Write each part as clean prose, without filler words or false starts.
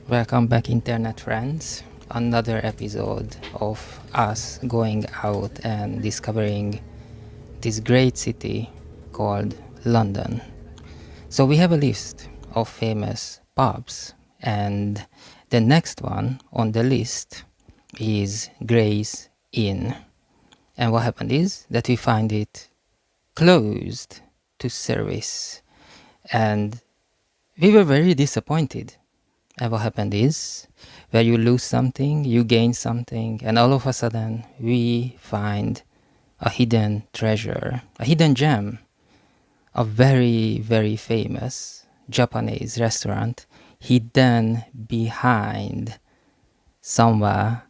Welcome back, internet friends. Another episode of us going out and discovering this great city called London. So we have a list of famous pubs, and the next one on the list is Gray's Inn. And what happened is that we find it closed to service, and we were very disappointed. And what happened is, where you lose something, you gain something, and all of a sudden we find a hidden treasure, a hidden gem, a very, very famous Japanese restaurant hidden behind somewhere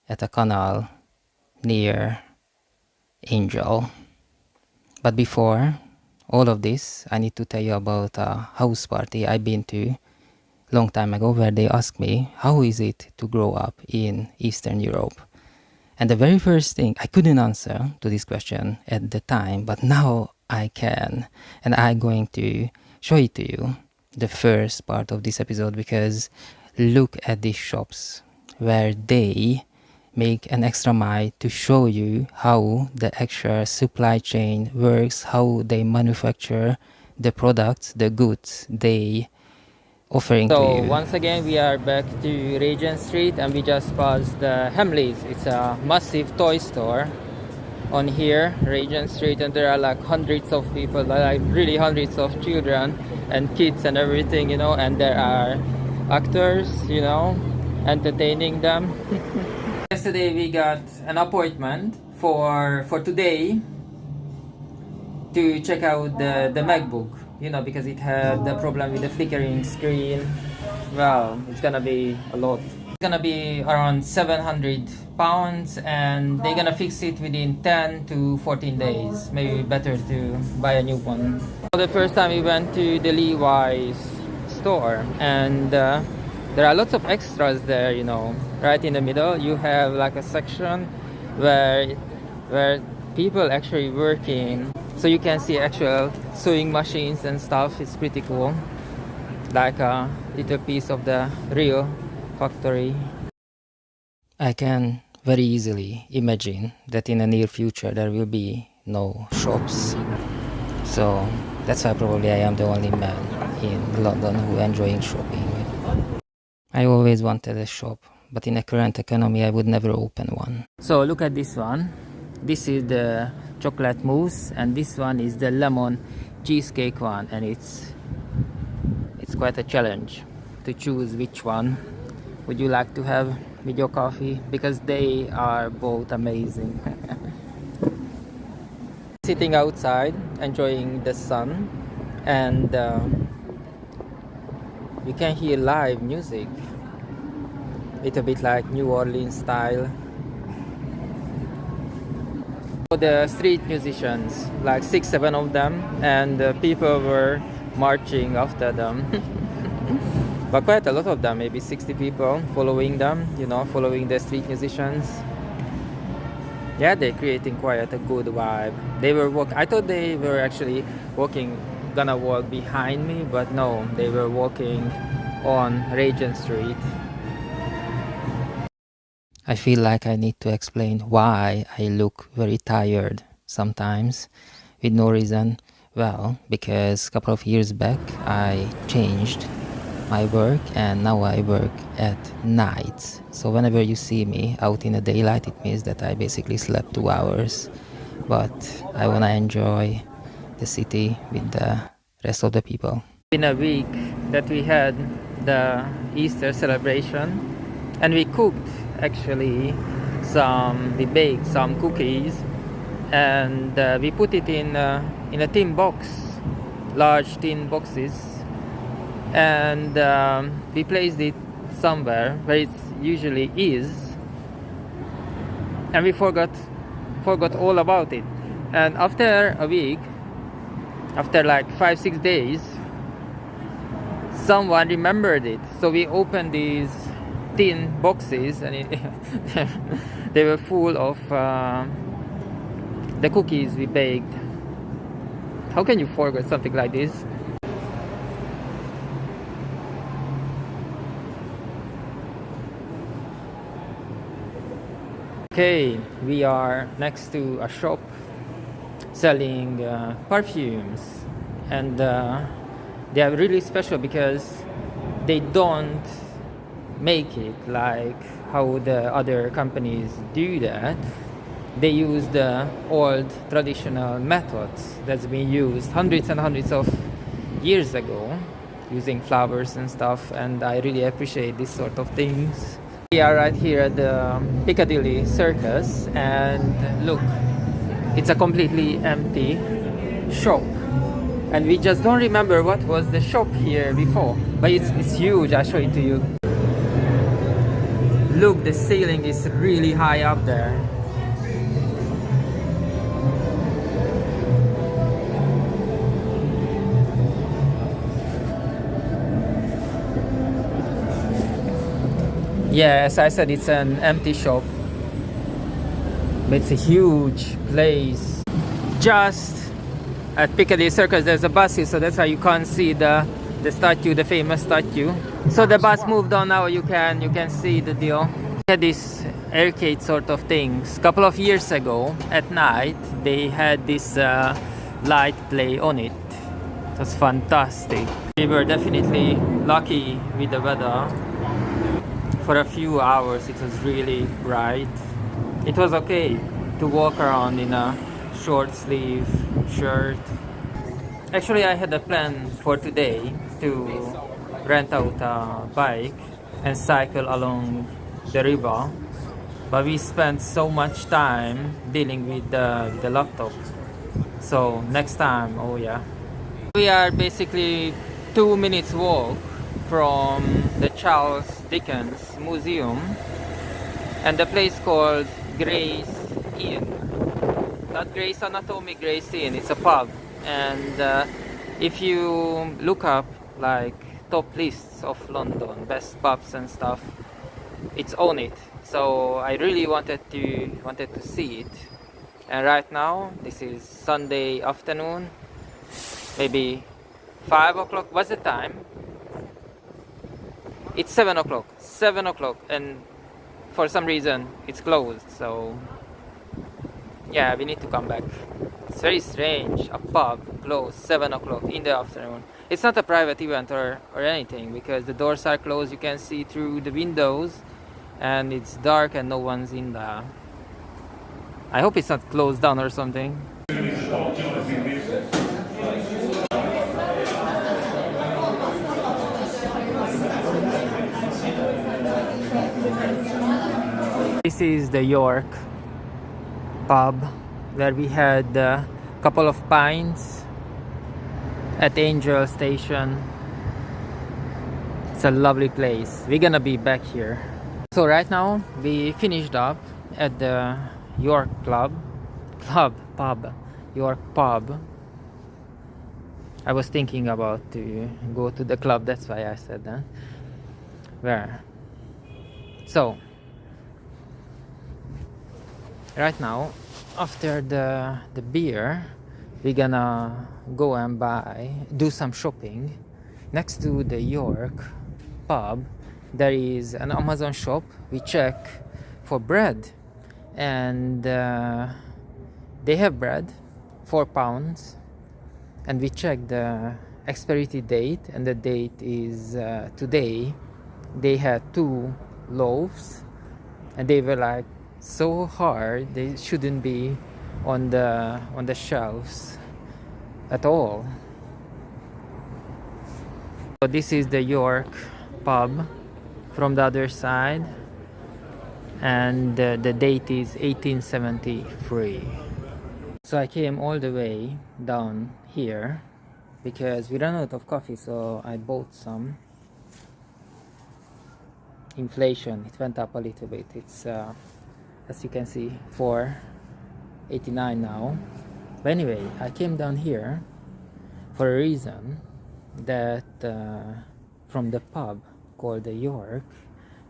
at a canal near Angel. But before all of this, I need to tell you about a house party I've been to long time ago, where they asked me how is it to grow up in Eastern Europe. And the very first thing, I couldn't answer to this question at the time, but now I can, and I'm going to show it to you, the first part of this episode, because look at these shops where they make an extra mile to show you how the actual supply chain works, how they manufacture the products, the goods they offering to you. So once again we are back to Regent Street, and we just passed the Hamleys. It's a massive toy store on here, Regent Street, and there are like hundreds of people, like really hundreds of children and kids and everything, you know, and there are actors, you know, entertaining them. Yesterday we got an appointment for today to check out the MacBook, you know, because it had the problem with the flickering screen. Well, it's gonna be a lot. It's gonna be around £700, and they're gonna fix it within 10 to 14 days. Maybe better to buy a new one. For the first time we went to the Levi's store, and there are lots of extras there, you know. Right in the middle you have like a section where people actually working, so you can see actual sewing machines and stuff. It's pretty cool, like a little piece of the real factory. I can very easily imagine that in the near future there will be no shops, so that's why probably I am the only man in London who enjoying shopping. I always wanted a shop, but in the current economy I would never open one. So look at this one. This is the chocolate mousse, and this one is the lemon cheesecake one, and it's quite a challenge to choose which one would you like to have with your coffee, because they are both amazing. Sitting outside enjoying the sun, and you can hear live music, little bit like New Orleans style. The street musicians, like 6-7 of them, and people were marching after them. But quite a lot of them, maybe 60 people following them, you know, following the street musicians. Yeah, they're creating quite a good vibe. They were I thought they were actually gonna walk behind me, but no, they were walking on Regent Street. I feel like I need to explain why I look very tired sometimes with no reason. Well, because a couple of years back I changed my work, and now I work at night. So whenever you see me out in the daylight, it means that I basically slept 2 hours. But I wanna enjoy the city with the rest of the people. In a week that we had the Easter celebration, and we cooked actually we baked some cookies, and we put it in a tin box, large tin boxes, and we placed it somewhere where it usually is, and we forgot all about it. And after a week, after like 5-6 days, someone remembered it. So we opened these tin boxes, and they were full of the cookies we baked. How can you forget something like this? Okay, we are next to a shop selling perfumes, and they are really special because they don't make it like how the other companies do that. They use the old traditional methods that's been used hundreds and hundreds of years ago, using flowers and stuff, and I really appreciate this sort of things. We are right here at the Piccadilly Circus, and look, it's a completely empty shop, and we just don't remember what was the shop here before, but it's huge. I'll show it to you. Look, the ceiling is really high up there. Yeah, as I said, it's an empty shop, but it's a huge place. Just at Piccadilly Circus, there's a bus here, so that's why you can't see the statue, the famous statue. So the bus moved on now. You can see the deal. They had this arcade sort of things. A couple of years ago, at night, they had this light play on it. It was fantastic. We were definitely lucky with the weather. For a few hours it was really bright. It was okay to walk around in a short sleeve shirt. Actually, I had a plan for today to rent out a bike and cycle along the river, but we spent so much time dealing with the laptop. So next time, oh yeah. We are basically 2 minutes walk from the Charles Dickens Museum and the place called Gray's Inn. Not Gray's Anatomy, Gray's Inn. It's a pub, and if you look up like top lists of London, best pubs and stuff, it's on it. So I really wanted to see it. And right now, this is Sunday afternoon, maybe 5 o'clock. What's the time? It's 7 o'clock. 7 o'clock, and for some reason it's closed. So yeah, we need to come back. It's very strange. A pub closed 7 o'clock in the afternoon. It's not a private event or anything, because the doors are closed. You can see through the windows, and it's dark and no one's in there. I hope it's not closed down or something. This is the York pub where we had a couple of pints at Angel Station. It's a lovely place. We're gonna be back here. So right now we finished up at the York pub. York pub. I was thinking about to go to the club, that's why I said that. Where? So right now, after the beer, we're gonna go and do some shopping. Next to the York pub, there is an Amazon shop. We check for bread, and they have bread, £4, and we check the expiry date, and the date is today. They had 2 loaves, and they were like so hard, they shouldn't be on the shelves at all. So this is the York pub from the other side, and the date is 1873. So I came all the way down here because we ran out of coffee, so I bought some. Inflation, it went up a little bit. It's as you can see, $4.89 now. But anyway, I came down here for a reason, that from the pub called the York,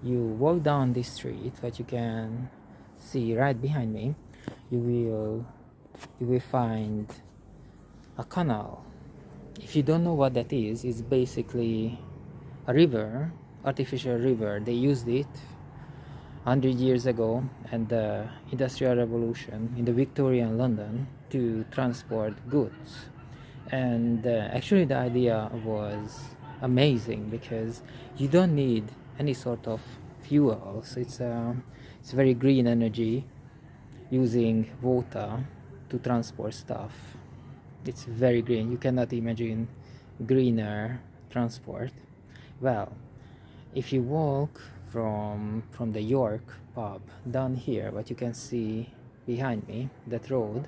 you walk down this street, what you can see right behind me, you will find a canal. If you don't know what that is, it's basically a river, artificial river. They used it 100 years ago and the Industrial Revolution in the Victorian London to transport goods. And actually the idea was amazing because you don't need any sort of fuels. It's very green energy using water to transport stuff. It's very green. You cannot imagine greener transport. Well, if you walk from the York pub down here, what you can see behind me, that road,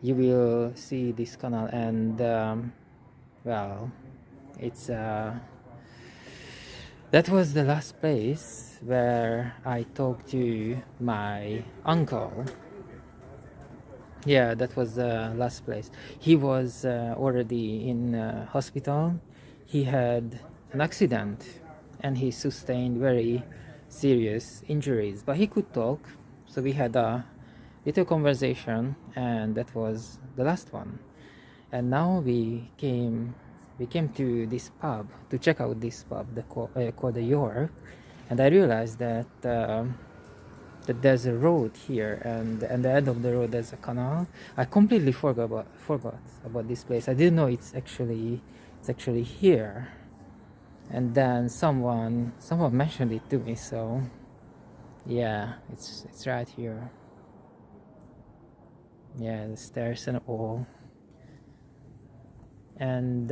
you will see this canal, and well, it's that was the last place where I talked to my uncle. Yeah, that was the last place. He was already in hospital. He had an accident and he sustained very serious injuries, but he could talk. So we had a little conversation, and that was the last one. And now we came to this pub to check out this pub, called the York, and I realized that that there's a road here, and at the end of the road there's a canal. I completely forgot about this place. I didn't know it's actually here, and then someone mentioned it to me. So yeah, it's right here. Yeah, the stairs and all. And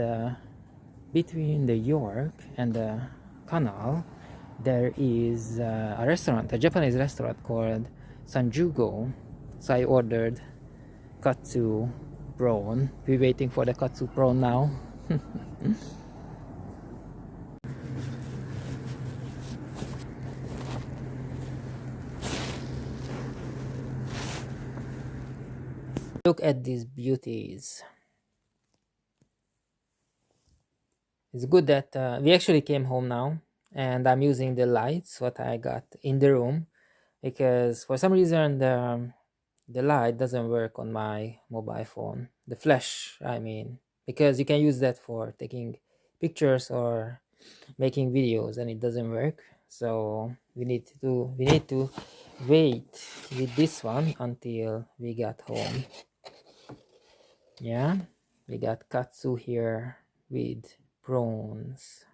between the York and the canal there is a restaurant, a Japanese restaurant called Sanjugo. So I ordered katsu prawn. We're waiting for the katsu prawn now. Look at these beauties. It's good that we actually came home now, and I'm using the lights what I got in the room, because for some reason the light doesn't work on my mobile phone, the flash I mean, because you can use that for taking pictures or making videos, and it doesn't work. So we need to wait with this one until we got home. Yeah, we got katsu here with prawns.